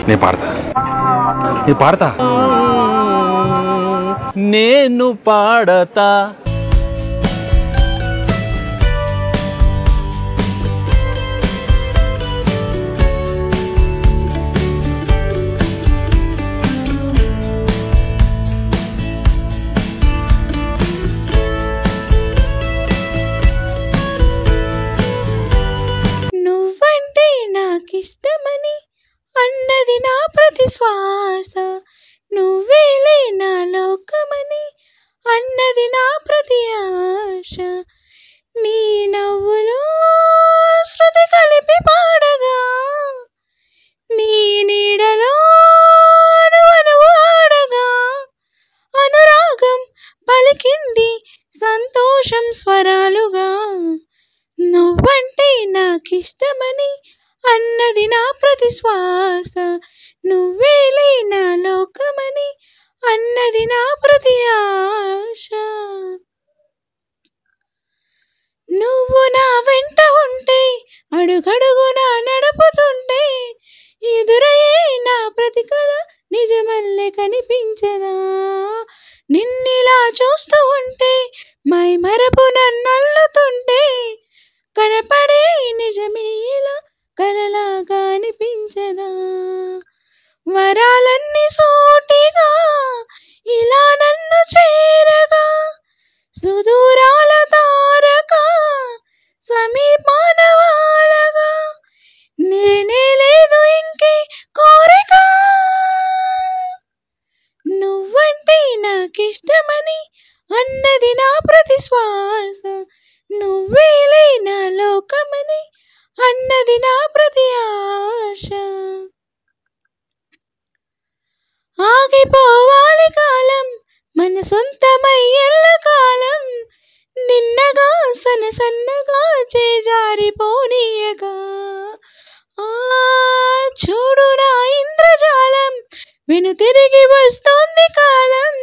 నేను పాడతా, నేను పాడతా, నేను పాడతా. నువ్వంటే నాకిష్టమని అన్నది నా ప్రతి శ్వాస, నువ్వేలే నా లోకమని అన్నది నా ప్రతి ఆశ. నీ నవ్వులో శృతి కలిపి పాడగా, నీ నీడలో అనువనువు ఆడగా, అనురాగం పలికింది సంతోషం స్వరాలుగా. నువ్వంటే నాకిష్టమని అన్నది నా ప్రతి శ్వాస, నువ్వేలే నా లోకమని అన్నది నా ప్రతి ఆశ. నువ్వు నా వెంట ఉంటే, అడుగడుగునా నడుపుతుంటే, ఎదురయ్యే నా ప్రతి కల నిజమల్లే కనిపించదా. నిన్నిలా చూస్తూ ఉంటే మై మరపు నన్నల్లుతుంటే, కనపడే నిజమే ఇలా కలలాగా అనిపించదా. వరాలన్నీ సూటిగా ఇలా నన్ను చేరగా, సుదూరాల తారక సమీపాన వాలగా, నేనే లేదు ఇంకే కోరిక. నువ్వంటే నాకిష్టమని అన్నది నా ప్రతి శ్వాస, నువ్వేలే నా లోకమని అన్నది నా ప్రతి ఆశ. ఆగిపోవాలి కాలం మన సొంతమై ఎల్లకాలం, నిన్నగా సన్నగా చేజారిపోనీయగా. చూడు నా ఇంద్రజాలం వెను తిరిగి వస్తోంది కాలం,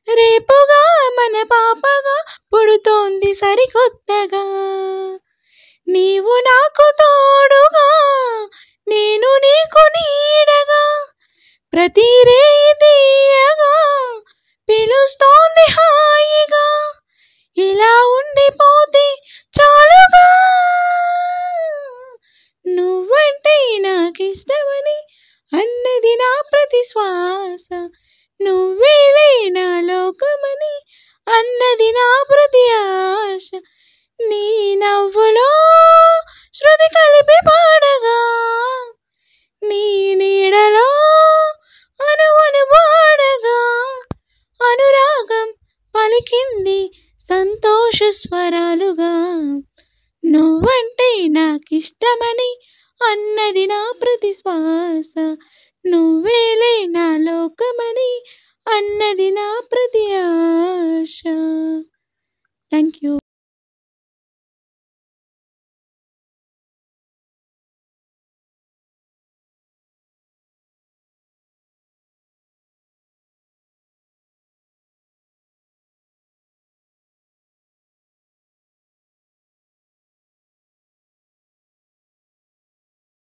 రేపుగా మన పాపగా పుడుతోంది సరికొత్తగా. నీవు నాకు తోడుగా, నేను నీకు నీడగా, ప్రతి రేయి తీయగా పిలుస్తోంది హాయిగా. ఇలా ఉండిపోతే చాలుగా. నువ్వంటే నాకిష్టమని అన్నది నా ప్రతి శ్వాస, నువ్వేలే నా లోకమని అన్నది నా ప్రతి ఆశ. నీ నవ్వులో శృతి కలిపి పాడగా, నీ నీడలో అనువనువు ఆడగా, అనురాగం పలికింది సంతోష స్వరాలుగా. నువ్వంటే నాకిష్టమని అన్నది నా ప్రతి శ్వాస, నువ్వేలే నా లోకమని అన్నది నా ప్రతి ఆశ.